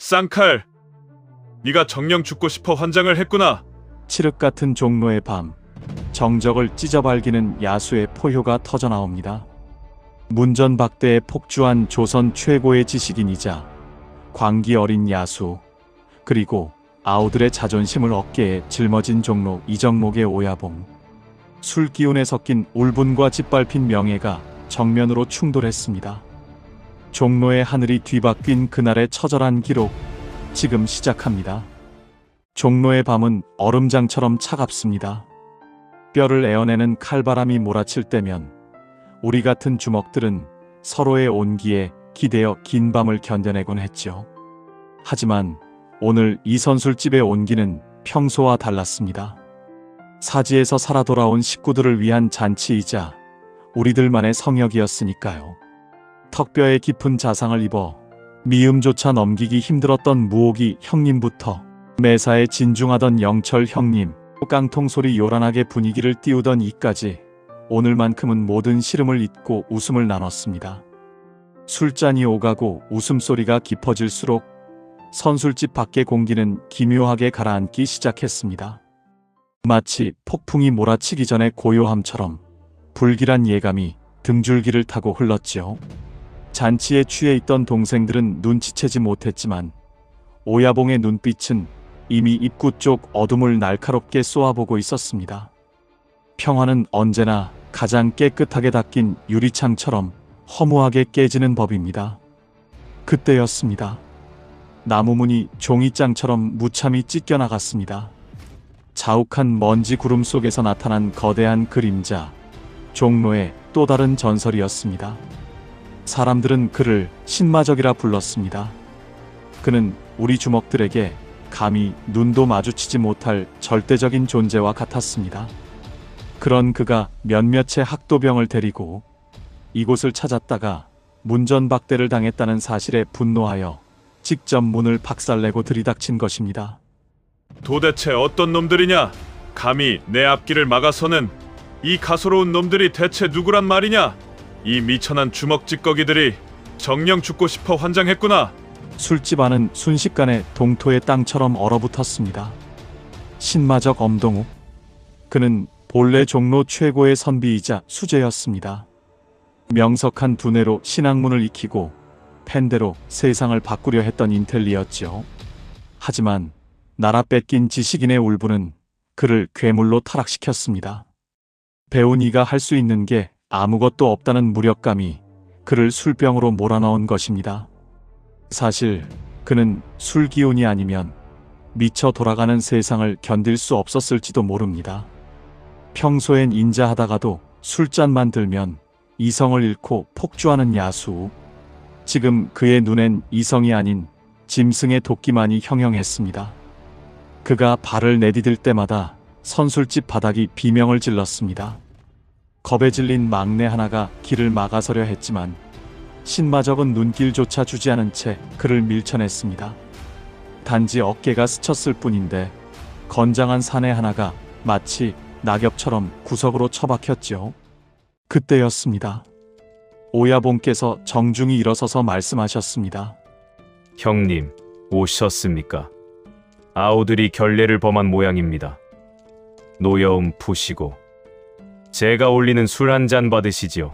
쌍칼, 네가 정령 죽고 싶어 환장을 했구나. 칠흑 같은 종로의 밤, 정적을 찢어발기는 야수의 포효가 터져나옵니다. 문전박대에 폭주한 조선 최고의 지식인이자 광기 어린 야수, 그리고 아우들의 자존심을 어깨에 짊어진 종로 이정목의 오야봉. 술기운에 섞인 울분과 짓밟힌 명예가 정면으로 충돌했습니다. 종로의 하늘이 뒤바뀐 그날의 처절한 기록, 지금 시작합니다. 종로의 밤은 얼음장처럼 차갑습니다. 뼈를 에어내는 칼바람이 몰아칠 때면 우리 같은 주먹들은 서로의 온기에 기대어 긴 밤을 견뎌내곤 했죠. 하지만 오늘 이 선술집의 온기는 평소와 달랐습니다. 사지에서 살아 돌아온 식구들을 위한 잔치이자 우리들만의 성역이었으니까요. 턱뼈에 깊은 자상을 입어 미음조차 넘기기 힘들었던 무옥이 형님부터 매사에 진중하던 영철 형님, 깡통 소리 요란하게 분위기를 띄우던 이까지 오늘만큼은 모든 시름을 잊고 웃음을 나눴습니다. 술잔이 오가고 웃음소리가 깊어질수록 선술집 밖의 공기는 기묘하게 가라앉기 시작했습니다. 마치 폭풍이 몰아치기 전의 고요함처럼 불길한 예감이 등줄기를 타고 흘렀지요. 잔치에 취해 있던 동생들은 눈치채지 못했지만 오야봉의 눈빛은 이미 입구 쪽 어둠을 날카롭게 쏘아보고 있었습니다. 평화는 언제나 가장 깨끗하게 닦인 유리창처럼 허무하게 깨지는 법입니다. 그때였습니다. 나무문이 종이장처럼 무참히 찢겨나갔습니다. 자욱한 먼지 구름 속에서 나타난 거대한 그림자, 종로의 또 다른 전설이었습니다. 사람들은 그를 신마적이라 불렀습니다. 그는 우리 주먹들에게 감히 눈도 마주치지 못할 절대적인 존재와 같았습니다. 그런 그가 몇몇의 학도병을 데리고 이곳을 찾았다가 문전박대를 당했다는 사실에 분노하여 직접 문을 박살내고 들이닥친 것입니다. 도대체 어떤 놈들이냐? 감히 내 앞길을 막아서는 이 가소로운 놈들이 대체 누구란 말이냐? 이 미천한 주먹 찌꺼기들이 정령 죽고 싶어 환장했구나. 술집 안은 순식간에 동토의 땅처럼 얼어붙었습니다. 신마적 엄동욱. 그는 본래 종로 최고의 선비이자 수재였습니다. 명석한 두뇌로 신학문을 익히고 펜대로 세상을 바꾸려 했던 인텔리였죠. 하지만 나라 뺏긴 지식인의 울분은 그를 괴물로 타락시켰습니다. 배운 이가 할 수 있는 게 아무것도 없다는 무력감이 그를 술병으로 몰아넣은 것입니다. 사실 그는 술 기운이 아니면 미쳐 돌아가는 세상을 견딜 수 없었을지도 모릅니다. 평소엔 인자하다가도 술잔만 들면 이성을 잃고 폭주하는 야수. 지금 그의 눈엔 이성이 아닌 짐승의 도끼만이 형형했습니다. 그가 발을 내디딜 때마다 선술집 바닥이 비명을 질렀습니다. 겁에 질린 막내 하나가 길을 막아서려 했지만 신마적은 눈길조차 주지 않은 채 그를 밀쳐냈습니다. 단지 어깨가 스쳤을 뿐인데 건장한 사내 하나가 마치 낙엽처럼 구석으로 처박혔죠. 그때였습니다. 오야봉께서 정중히 일어서서 말씀하셨습니다. 형님, 오셨습니까? 아우들이 결례를 범한 모양입니다. 노여움 푸시고 제가 올리는 술 한 잔 받으시지요.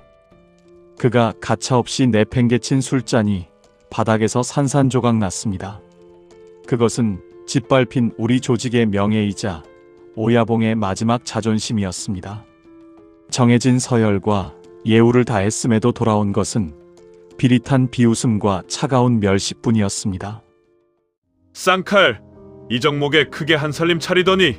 그가 가차없이 내팽개친 술잔이 바닥에서 산산조각 났습니다. 그것은 짓밟힌 우리 조직의 명예이자 오야봉의 마지막 자존심이었습니다. 정해진 서열과 예우를 다했음에도 돌아온 것은 비릿한 비웃음과 차가운 멸시뿐이었습니다. 쌍칼, 이정목에 크게 한살림 차리더니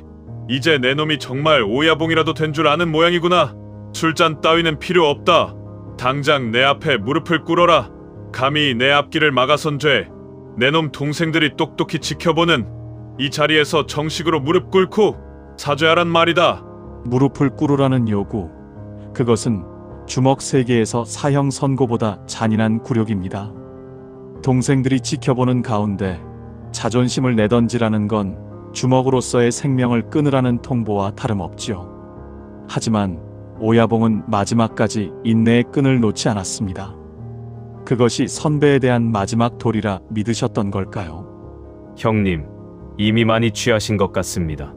이제 내 놈이 정말 오야봉이라도 된 줄 아는 모양이구나. 술잔 따위는 필요 없다. 당장 내 앞에 무릎을 꿇어라. 감히 내 앞길을 막아선 죄, 내 놈 동생들이 똑똑히 지켜보는 이 자리에서 정식으로 무릎 꿇고 사죄하란 말이다. 무릎을 꿇으라는 요구, 그것은 주먹 세계에서 사형 선고보다 잔인한 굴욕입니다. 동생들이 지켜보는 가운데 자존심을 내던지라는 건 주먹으로서의 생명을 끊으라는 통보와 다름없지요. 하지만 오야봉은 마지막까지 인내의 끈을 놓지 않았습니다. 그것이 선배에 대한 마지막 도리라 믿으셨던 걸까요? 형님, 이미 많이 취하신 것 같습니다.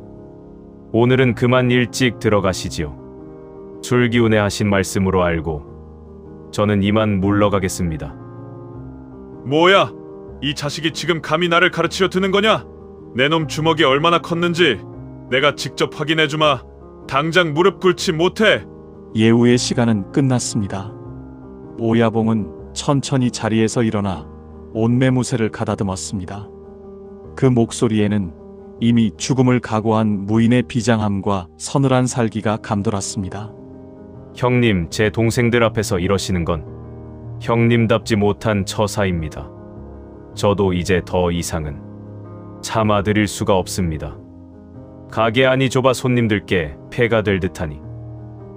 오늘은 그만 일찍 들어가시지요. 술기운에 하신 말씀으로 알고 저는 이만 물러가겠습니다. 뭐야? 이 자식이 지금 감히 나를 가르치려 드는 거냐? 내 놈 주먹이 얼마나 컸는지 내가 직접 확인해주마. 당장 무릎 꿇지 못해. 예우의 시간은 끝났습니다. 오야봉은 천천히 자리에서 일어나 옷매무새를 가다듬었습니다. 그 목소리에는 이미 죽음을 각오한 무인의 비장함과 서늘한 살기가 감돌았습니다. 형님, 제 동생들 앞에서 이러시는 건 형님답지 못한 처사입니다. 저도 이제 더 이상은 참아드릴 수가 없습니다. 가게 안이 좁아 손님들께 폐가 될 듯하니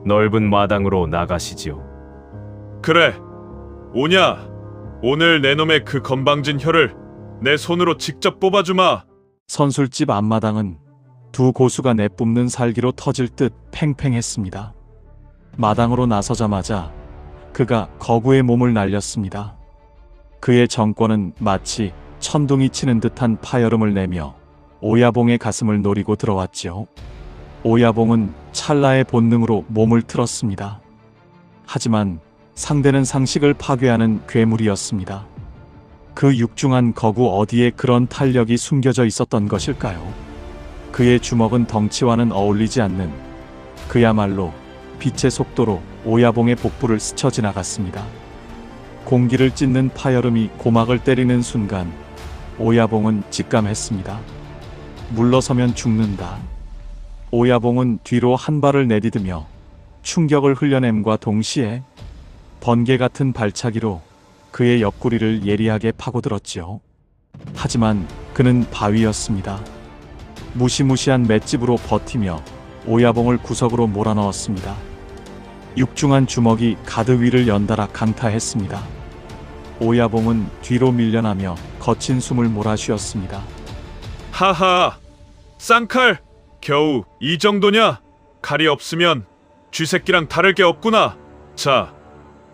넓은 마당으로 나가시지요. 그래, 오냐? 오늘 내 놈의 그 건방진 혀를 내 손으로 직접 뽑아주마. 선술집 앞마당은 두 고수가 내뿜는 살기로 터질 듯 팽팽했습니다. 마당으로 나서자마자 그가 거구의 몸을 날렸습니다. 그의 정권은 마치 천둥이 치는 듯한 파열음을 내며 오야봉의 가슴을 노리고 들어왔지요. 오야봉은 찰나의 본능으로 몸을 틀었습니다. 하지만 상대는 상식을 파괴하는 괴물이었습니다. 그 육중한 거구 어디에 그런 탄력이 숨겨져 있었던 것일까요? 그의 주먹은 덩치와는 어울리지 않는 그야말로 빛의 속도로 오야봉의 복부를 스쳐 지나갔습니다. 공기를 찢는 파열음이 고막을 때리는 순간 오야봉은 직감했습니다. 물러서면 죽는다. 오야봉은 뒤로 한 발을 내디디며 충격을 흘려냄과 동시에 번개 같은 발차기로 그의 옆구리를 예리하게 파고들었지요. 하지만 그는 바위였습니다. 무시무시한 맷집으로 버티며 오야봉을 구석으로 몰아넣었습니다. 육중한 주먹이 가드 위를 연달아 강타했습니다. 오야봉은 뒤로 밀려나며 거친 숨을 몰아쉬었습니다. 하하, 쌍칼, 겨우 이 정도냐? 칼이 없으면 쥐새끼랑 다를 게 없구나. 자,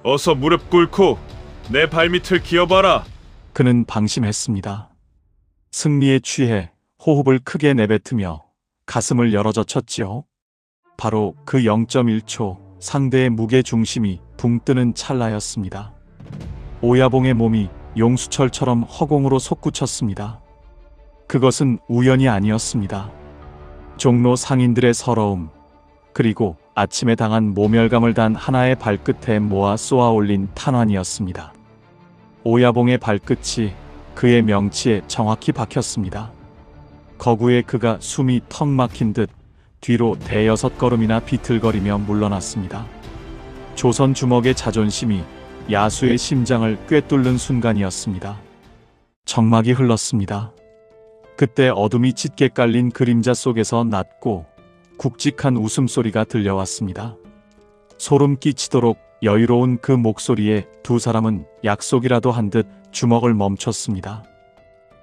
어서 무릎 꿇고 내 발밑을 기어봐라. 그는 방심했습니다. 승리에 취해 호흡을 크게 내뱉으며 가슴을 열어젖혔지요. 바로 그 0.1초 상대의 무게 중심이 붕 뜨는 찰나였습니다. 오야봉의 몸이 용수철처럼 허공으로 솟구쳤습니다. 그것은 우연이 아니었습니다. 종로 상인들의 서러움, 그리고 아침에 당한 모멸감을 단 하나의 발끝에 모아 쏘아 올린 탄환이었습니다. 오야봉의 발끝이 그의 명치에 정확히 박혔습니다. 거구의 그가 숨이 턱 막힌 듯 뒤로 대여섯 걸음이나 비틀거리며 물러났습니다. 조선 주먹의 자존심이 야수의 심장을 꿰뚫는 순간이었습니다. 정막이 흘렀습니다. 그때 어둠이 짙게 깔린 그림자 속에서 낮고 굵직한 웃음소리가 들려왔습니다. 소름 끼치도록 여유로운 그 목소리에 두 사람은 약속이라도 한 듯 주먹을 멈췄습니다.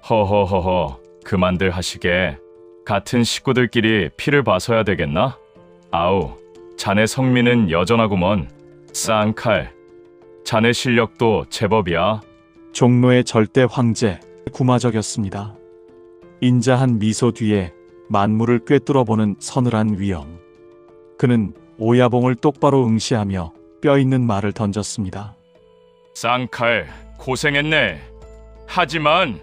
허허허허, 그만들 하시게. 같은 식구들끼리 피를 봐서야 되겠나? 아우, 자네 성미는 여전하구먼. 쌍칼, 자네 실력도 제법이야. 종로의 절대 황제 구마적이었습니다. 인자한 미소 뒤에 만물을 꿰뚫어보는 서늘한 위엄. 그는 오야봉을 똑바로 응시하며 뼈있는 말을 던졌습니다. 쌍칼, 고생했네. 하지만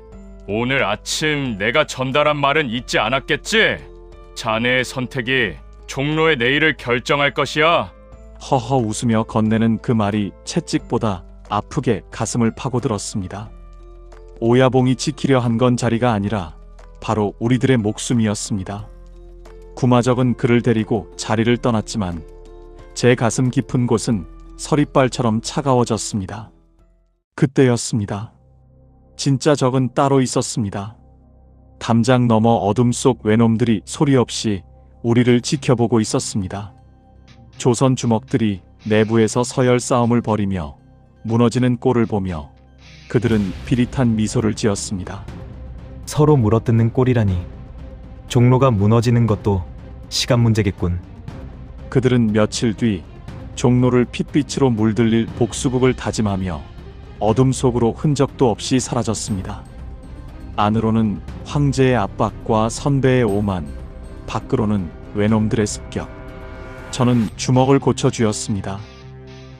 오늘 아침 내가 전달한 말은 잊지 않았겠지? 자네의 선택이 종로의 내일을 결정할 것이야. 허허 웃으며 건네는 그 말이 채찍보다 아프게 가슴을 파고들었습니다. 오야봉이 지키려 한 건 자리가 아니라 바로 우리들의 목숨이었습니다. 구마적은 그를 데리고 자리를 떠났지만 제 가슴 깊은 곳은 서리빨처럼 차가워졌습니다. 그때였습니다. 진짜 적은 따로 있었습니다. 담장 너머 어둠 속 외놈들이 소리 없이 우리를 지켜보고 있었습니다. 조선 주먹들이 내부에서 서열 싸움을 벌이며 무너지는 꼴을 보며 그들은 비릿한 미소를 지었습니다. 서로 물어뜯는 꼴이라니. 종로가 무너지는 것도 시간 문제겠군. 그들은 며칠 뒤 종로를 핏빛으로 물들릴 복수국을 다짐하며 어둠 속으로 흔적도 없이 사라졌습니다. 안으로는 황제의 압박과 선배의 오만, 밖으로는 외놈들의 습격. 저는 주먹을 고쳐쥐었습니다.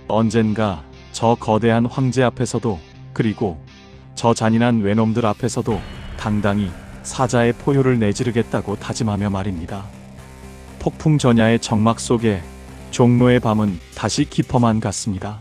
언젠가 저 거대한 황제 앞에서도, 그리고 저 잔인한 외놈들 앞에서도 당당히 사자의 포효를 내지르겠다고 다짐하며 말입니다. 폭풍 전야의 정막 속에 종로의 밤은 다시 깊어만 갔습니다.